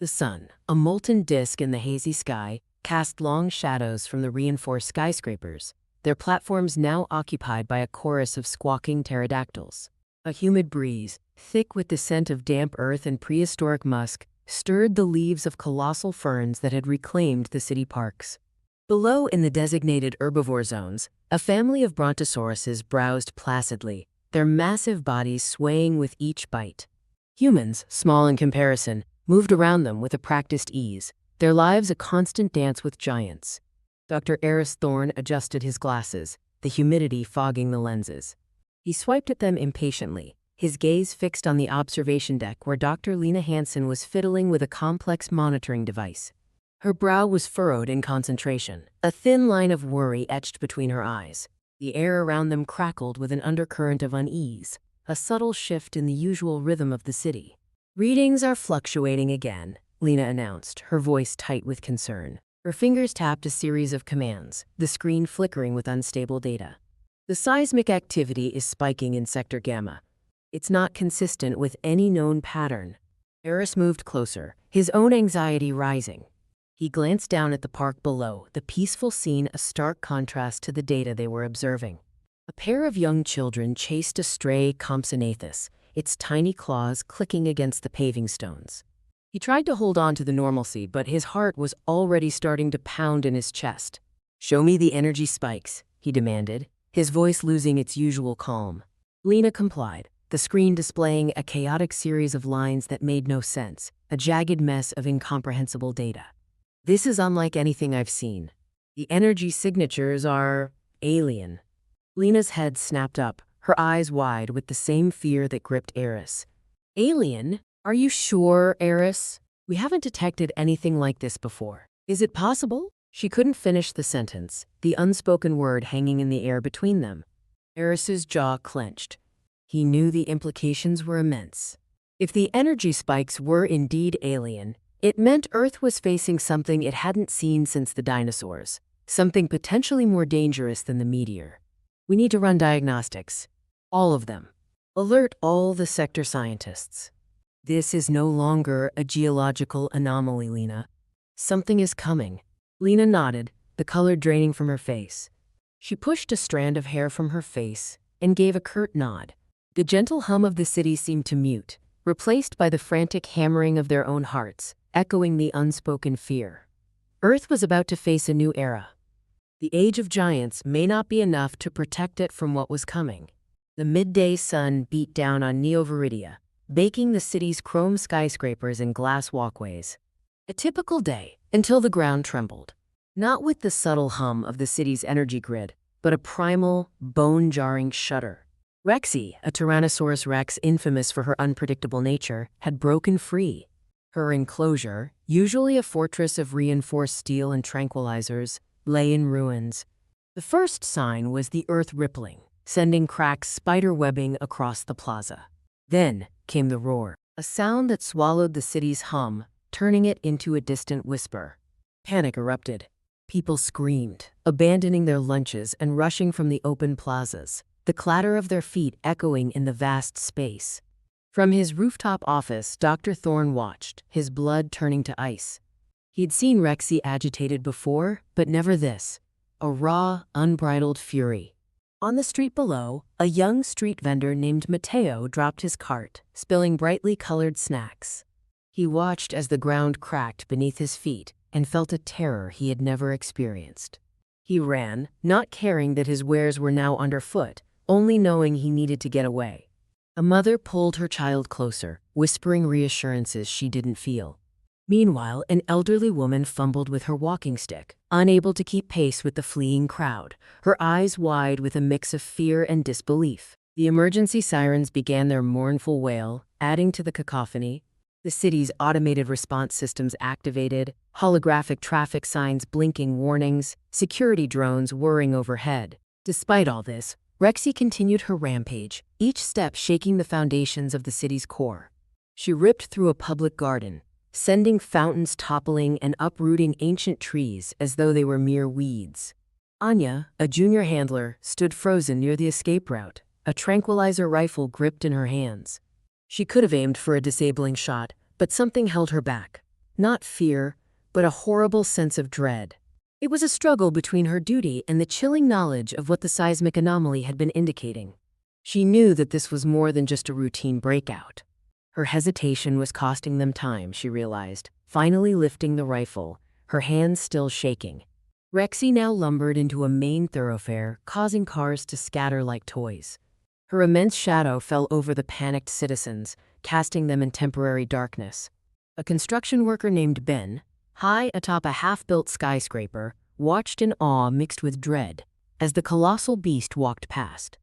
The sun, a molten disk in the hazy sky, cast long shadows from the reinforced skyscrapers, their platforms now occupied by a chorus of squawking pterodactyls. A humid breeze, thick with the scent of damp earth and prehistoric musk, stirred the leaves of colossal ferns that had reclaimed the city parks. Below, in the designated herbivore zones, a family of brontosauruses browsed placidly, their massive bodies swaying with each bite. Humans, small in comparison, moved around them with a practiced ease, their lives a constant dance with giants. Dr. Eris Thorne adjusted his glasses, the humidity fogging the lenses. He swiped at them impatiently, his gaze fixed on the observation deck where Dr. Lena Hansen was fiddling with a complex monitoring device. Her brow was furrowed in concentration, a thin line of worry etched between her eyes. The air around them crackled with an undercurrent of unease, a subtle shift in the usual rhythm of the city. "Readings are fluctuating again," Lena announced, her voice tight with concern. Her fingers tapped a series of commands, the screen flickering with unstable data. "The seismic activity is spiking in Sector Gamma. It's not consistent with any known pattern." Eris moved closer, his own anxiety rising. He glanced down at the park below, the peaceful scene a stark contrast to the data they were observing. A pair of young children chased a stray Compsognathus, its tiny claws clicking against the paving stones. He tried to hold on to the normalcy, but his heart was already starting to pound in his chest. "Show me the energy spikes," he demanded, his voice losing its usual calm. Lena complied, the screen displaying a chaotic series of lines that made no sense, a jagged mess of incomprehensible data. "This is unlike anything I've seen. The energy signatures are alien." Lena's head snapped up, her eyes wide with the same fear that gripped Eris. "Alien? Are you sure, Eris? We haven't detected anything like this before. Is it possible?" She couldn't finish the sentence, the unspoken word hanging in the air between them. Eris's jaw clenched. He knew the implications were immense. If the energy spikes were indeed alien, it meant Earth was facing something it hadn't seen since the dinosaurs, something potentially more dangerous than the meteor. "We need to run diagnostics. All of them. Alert all the sector scientists. This is no longer a geological anomaly, Lena. Something is coming." Lena nodded, the color draining from her face. She pushed a strand of hair from her face and gave a curt nod. The gentle hum of the city seemed to mute, replaced by the frantic hammering of their own hearts, echoing the unspoken fear. Earth was about to face a new era. The age of giants may not be enough to protect it from what was coming. The midday sun beat down on Neo-Veridia, baking the city's chrome skyscrapers and glass walkways. A typical day, until the ground trembled. Not with the subtle hum of the city's energy grid, but a primal, bone-jarring shudder. Rexy, a Tyrannosaurus rex infamous for her unpredictable nature, had broken free. Her enclosure, usually a fortress of reinforced steel and tranquilizers, lay in ruins. The first sign was the earth rippling, sending cracks spider-webbing across the plaza. Then came the roar, a sound that swallowed the city's hum, turning it into a distant whisper. Panic erupted. People screamed, abandoning their lunches and rushing from the open plazas, the clatter of their feet echoing in the vast space. From his rooftop office, Dr. Thorne watched, his blood turning to ice. He'd seen Rexy agitated before, but never this. A raw, unbridled fury. On the street below, a young street vendor named Matteo dropped his cart, spilling brightly colored snacks. He watched as the ground cracked beneath his feet and felt a terror he had never experienced. He ran, not caring that his wares were now underfoot, only knowing he needed to get away. A mother pulled her child closer, whispering reassurances she didn't feel. Meanwhile, an elderly woman fumbled with her walking stick, unable to keep pace with the fleeing crowd, her eyes wide with a mix of fear and disbelief. The emergency sirens began their mournful wail, adding to the cacophony. The city's automated response systems activated, holographic traffic signs blinking warnings, security drones whirring overhead. Despite all this, Rexy continued her rampage, each step shaking the foundations of the city's core. She ripped through a public garden, sending fountains toppling and uprooting ancient trees as though they were mere weeds. Anya, a junior handler, stood frozen near the escape route, a tranquilizer rifle gripped in her hands. She could have aimed for a disabling shot, but something held her back. not fear, but a horrible sense of dread. It was a struggle between her duty and the chilling knowledge of what the seismic anomaly had been indicating. She knew that this was more than just a routine breakout. Her hesitation was costing them time, she realized, finally lifting the rifle, her hands still shaking. Rexy now lumbered into a main thoroughfare, causing cars to scatter like toys. Her immense shadow fell over the panicked citizens, casting them in temporary darkness. A construction worker named Ben, high atop a half-built skyscraper, watched in awe mixed with dread as the colossal beast walked past.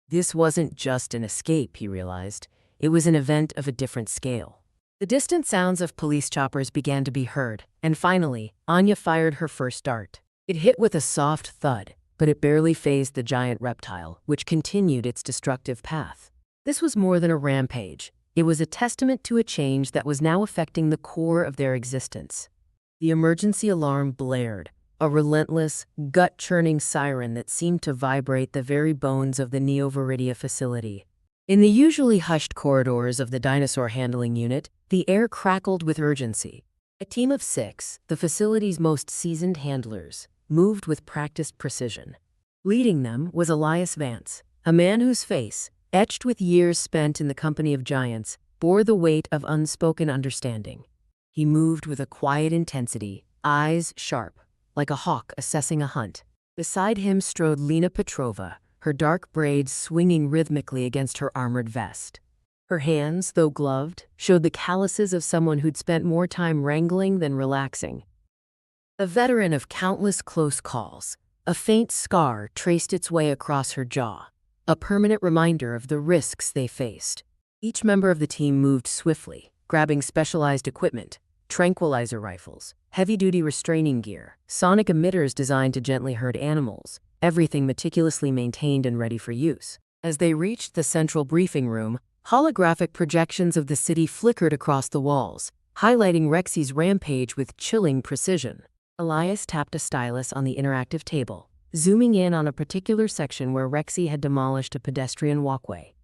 This wasn't just an escape, he realized. It was an event of a different scale. The distant sounds of police choppers began to be heard, and finally, Anya fired her first dart. It hit with a soft thud, but it barely fazed the giant reptile, which continued its destructive path. This was more than a rampage. It was a testament to a change that was now affecting the core of their existence. The emergency alarm blared, a relentless, gut-churning siren that seemed to vibrate the very bones of the Neo-Veridia facility. In the usually hushed corridors of the dinosaur handling unit, the air crackled with urgency. A team of 6, the facility's most seasoned handlers, moved with practiced precision. Leading them was Elias Vance, a man whose face, etched with years spent in the company of giants, bore the weight of unspoken understanding. He moved with a quiet intensity, eyes sharp, like a hawk assessing a hunt. Beside him strode Lena Petrova, her dark braids swinging rhythmically against her armored vest. Her hands, though gloved, showed the calluses of someone who'd spent more time wrangling than relaxing. A veteran of countless close calls, a faint scar traced its way across her jaw, a permanent reminder of the risks they faced. Each member of the team moved swiftly, grabbing specialized equipment, tranquilizer rifles, heavy-duty restraining gear, sonic emitters designed to gently herd animals, everything meticulously maintained and ready for use. As they reached the central briefing room, holographic projections of the city flickered across the walls, highlighting Rexy's rampage with chilling precision. Elias tapped a stylus on the interactive table, zooming in on a particular section where Rexy had demolished a pedestrian walkway.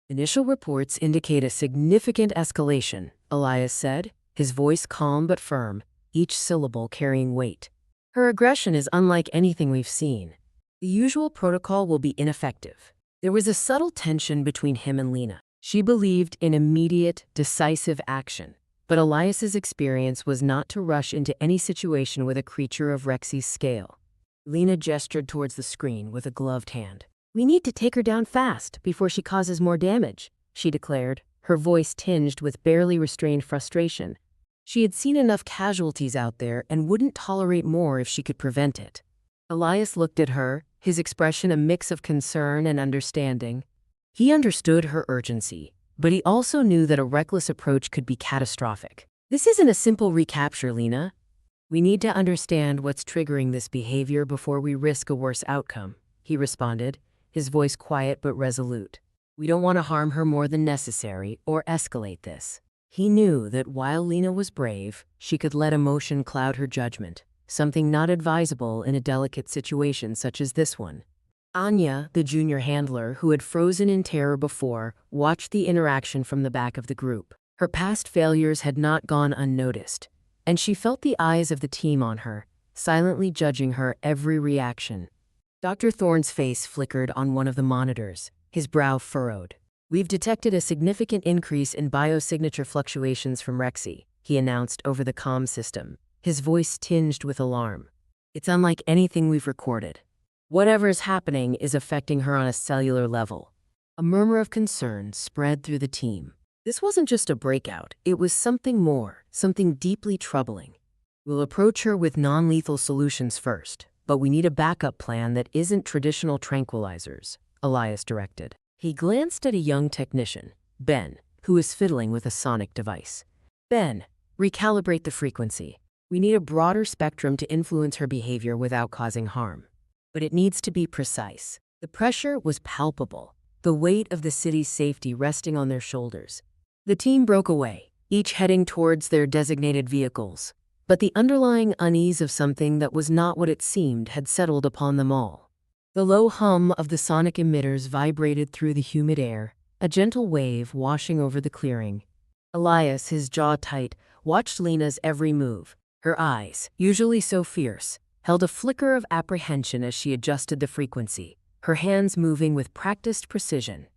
Initial reports indicate a significant escalation, Elias said, his voice calm but firm, each syllable carrying weight. Her aggression is unlike anything we've seen. The usual protocol will be ineffective. There was a subtle tension between him and Lena. She believed in immediate, decisive action, but Elias's experience was not to rush into any situation with a creature of Rexy's scale. Lena gestured towards the screen with a gloved hand. "We need to take her down fast before she causes more damage," she declared, her voice tinged with barely restrained frustration. She had seen enough casualties out there and wouldn't tolerate more if she could prevent it. Elias looked at her, his expression a mix of concern and understanding. He understood her urgency, but he also knew that a reckless approach could be catastrophic. "This isn't a simple recapture, Lena. We need to understand what's triggering this behavior before we risk a worse outcome," he responded, his voice quiet but resolute. "We don't want to harm her more than necessary or escalate this." He knew that while Lena was brave, she could let emotion cloud her judgment, something not advisable in a delicate situation such as this one. Anya, the junior handler, who had frozen in terror before, watched the interaction from the back of the group. Her past failures had not gone unnoticed, and she felt the eyes of the team on her, silently judging her every reaction. Dr. Thorne's face flickered on one of the monitors, his brow furrowed. "We've detected a significant increase in biosignature fluctuations from Rexy," he announced over the comm system, his voice tinged with alarm. "It's unlike anything we've recorded. Whatever's happening is affecting her on a cellular level." A murmur of concern spread through the team. This wasn't just a breakout, it was something more, something deeply troubling. "We'll approach her with non-lethal solutions first, but we need a backup plan that isn't traditional tranquilizers," Elias directed. He glanced at a young technician, Ben, who was fiddling with a sonic device. "Ben, recalibrate the frequency. We need a broader spectrum to influence her behavior without causing harm. But it needs to be precise." The pressure was palpable, the weight of the city's safety resting on their shoulders. The team broke away, each heading towards their designated vehicles. But the underlying unease of something that was not what it seemed had settled upon them all. The low hum of the sonic emitters vibrated through the humid air, a gentle wave washing over the clearing. Elias, his jaw tight, watched Lena's every move. Her eyes, usually so fierce, held a flicker of apprehension as she adjusted the frequency, her hands moving with practiced precision.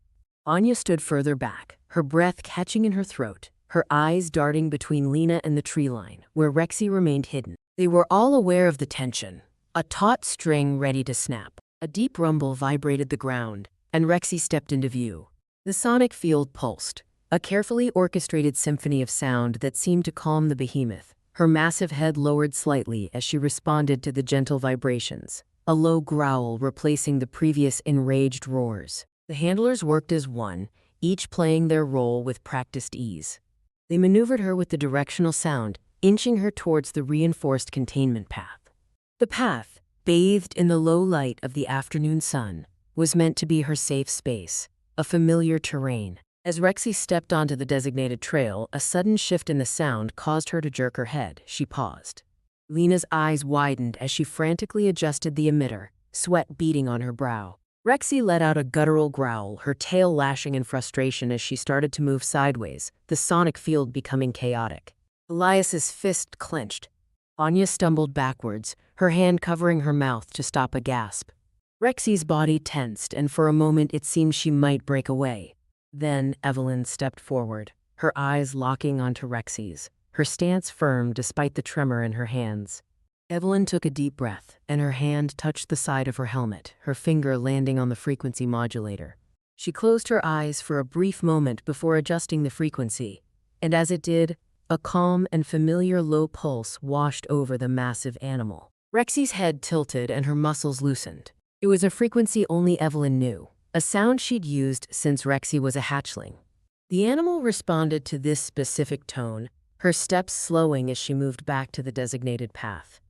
Anya stood further back, her breath catching in her throat, her eyes darting between Lena and the tree line, where Rexy remained hidden. They were all aware of the tension, a taut string ready to snap. A deep rumble vibrated the ground, and Rexy stepped into view. The sonic field pulsed, a carefully orchestrated symphony of sound that seemed to calm the behemoth. Her massive head lowered slightly as she responded to the gentle vibrations, a low growl replacing the previous enraged roars. The handlers worked as one, each playing their role with practiced ease. They maneuvered her with the directional sound, inching her towards the reinforced containment path. The path, bathed in the low light of the afternoon sun, was meant to be her safe space, a familiar terrain. As Rexy stepped onto the designated trail, a sudden shift in the sound caused her to jerk her head. She paused. Lena's eyes widened as she frantically adjusted the emitter, sweat beading on her brow. Rexy let out a guttural growl, her tail lashing in frustration as she started to move sideways, the sonic field becoming chaotic. Elias's fist clenched. Anya stumbled backwards, her hand covering her mouth to stop a gasp. Rexy's body tensed, and for a moment it seemed she might break away. Then Evelyn stepped forward, her eyes locking onto Rexy's, her stance firm despite the tremor in her hands. Evelyn took a deep breath, and her hand touched the side of her helmet, her finger landing on the frequency modulator. She closed her eyes for a brief moment before adjusting the frequency, and as it did, a calm and familiar low pulse washed over the massive animal. Rexy's head tilted and her muscles loosened. It was a frequency only Evelyn knew, a sound she'd used since Rexy was a hatchling. The animal responded to this specific tone, her steps slowing as she moved back to the designated path.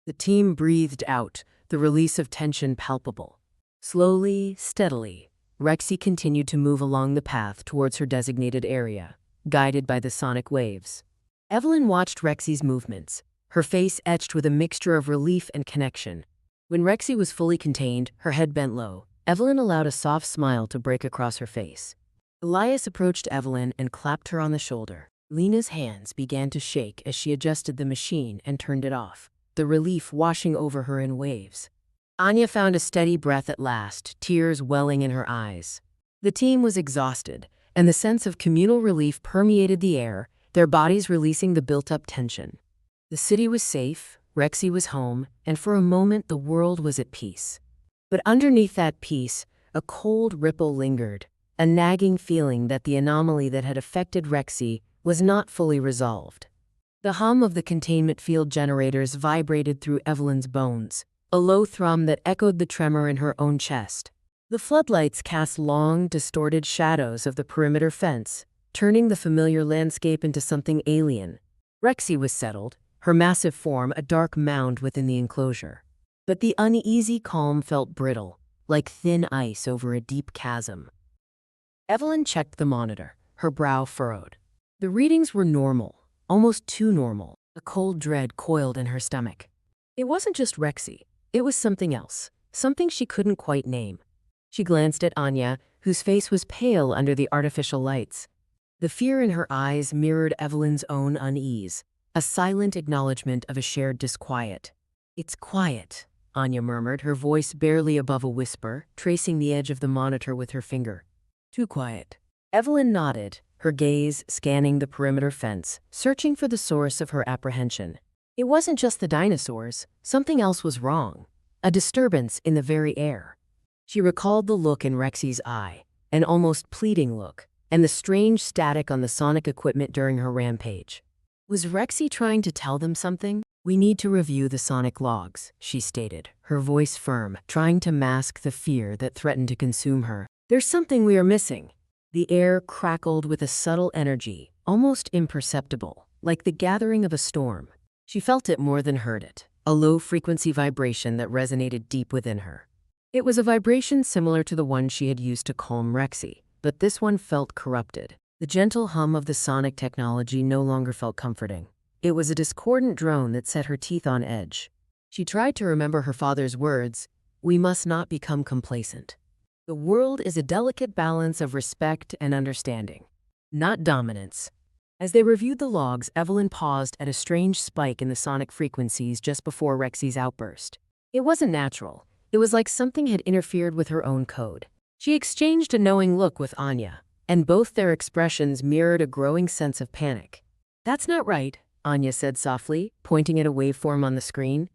The team breathed out, the release of tension palpable. Slowly, steadily, Rexy continued to move along the path towards her designated area, guided by the sonic waves. Evelyn watched Rexy's movements, her face etched with a mixture of relief and connection. When Rexy was fully contained, her head bent low, Evelyn allowed a soft smile to break across her face. Elias approached Evelyn and clapped her on the shoulder. Lena's hands began to shake as she adjusted the machine and turned it off, the relief washing over her in waves. Anya found a steady breath at last, tears welling in her eyes. The team was exhausted, and the sense of communal relief permeated the air, their bodies releasing the built-up tension. The city was safe, Rexy was home, and for a moment the world was at peace. But underneath that peace, a cold ripple lingered, a nagging feeling that the anomaly that had affected Rexy was not fully resolved. The hum of the containment field generators vibrated through Evelyn's bones, a low thrum that echoed the tremor in her own chest. The floodlights cast long, distorted shadows of the perimeter fence, turning the familiar landscape into something alien. Rexy was settled, her massive form a dark mound within the enclosure. But the uneasy calm felt brittle, like thin ice over a deep chasm. Evelyn checked the monitor, her brow furrowed. The readings were normal, almost too normal. A cold dread coiled in her stomach. It wasn't just Rexy, it was something else, something she couldn't quite name. She glanced at Anya, whose face was pale under the artificial lights. The fear in her eyes mirrored Evelyn's own unease, a silent acknowledgement of a shared disquiet. "It's quiet," Anya murmured, her voice barely above a whisper, tracing the edge of the monitor with her finger. "Too quiet." Evelyn nodded, her gaze scanning the perimeter fence, searching for the source of her apprehension. It wasn't just the dinosaurs, something else was wrong, a disturbance in the very air. She recalled the look in Rexy's eye, an almost pleading look, and the strange static on the sonic equipment during her rampage. Was Rexy trying to tell them something? "We need to review the sonic logs," she stated, her voice firm, trying to mask the fear that threatened to consume her. "There's something we are missing." The air crackled with a subtle energy, almost imperceptible, like the gathering of a storm. She felt it more than heard it, a low-frequency vibration that resonated deep within her. It was a vibration similar to the one she had used to calm Rexy, but this one felt corrupted. The gentle hum of the sonic technology no longer felt comforting. It was a discordant drone that set her teeth on edge. She tried to remember her father's words, "We must not become complacent. The world is a delicate balance of respect and understanding, not dominance." As they reviewed the logs, Evelyn paused at a strange spike in the sonic frequencies just before Rexy's outburst. It wasn't natural. It was like something had interfered with her own code. She exchanged a knowing look with Anya, and both their expressions mirrored a growing sense of panic. "That's not right," Anya said softly, pointing at a waveform on the screen.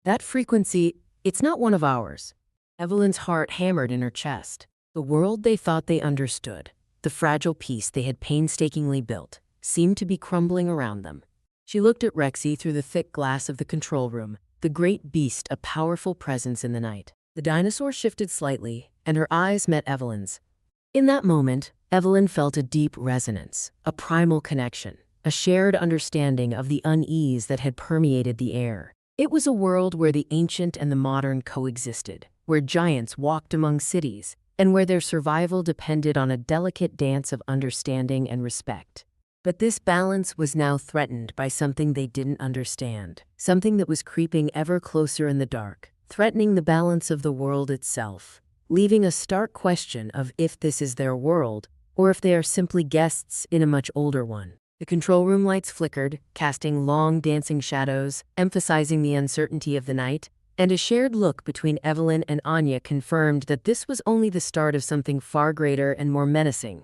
"That frequency, it's not one of ours." Evelyn's heart hammered in her chest. The world they thought they understood, the fragile piece they had painstakingly built, seemed to be crumbling around them. She looked at Rexy through the thick glass of the control room, the great beast a powerful presence in the night. The dinosaur shifted slightly, and her eyes met Evelyn's. In that moment, Evelyn felt a deep resonance, a primal connection, a shared understanding of the unease that had permeated the air. It was a world where the ancient and the modern coexisted, where giants walked among cities, and where their survival depended on a delicate dance of understanding and respect. But this balance was now threatened by something they didn't understand, something that was creeping ever closer in the dark, threatening the balance of the world itself, leaving a stark question of if this is their world or if they are simply guests in a much older one. The control room lights flickered, casting long dancing shadows, emphasizing the uncertainty of the night, and a shared look between Evelyn and Anya confirmed that this was only the start of something far greater and more menacing.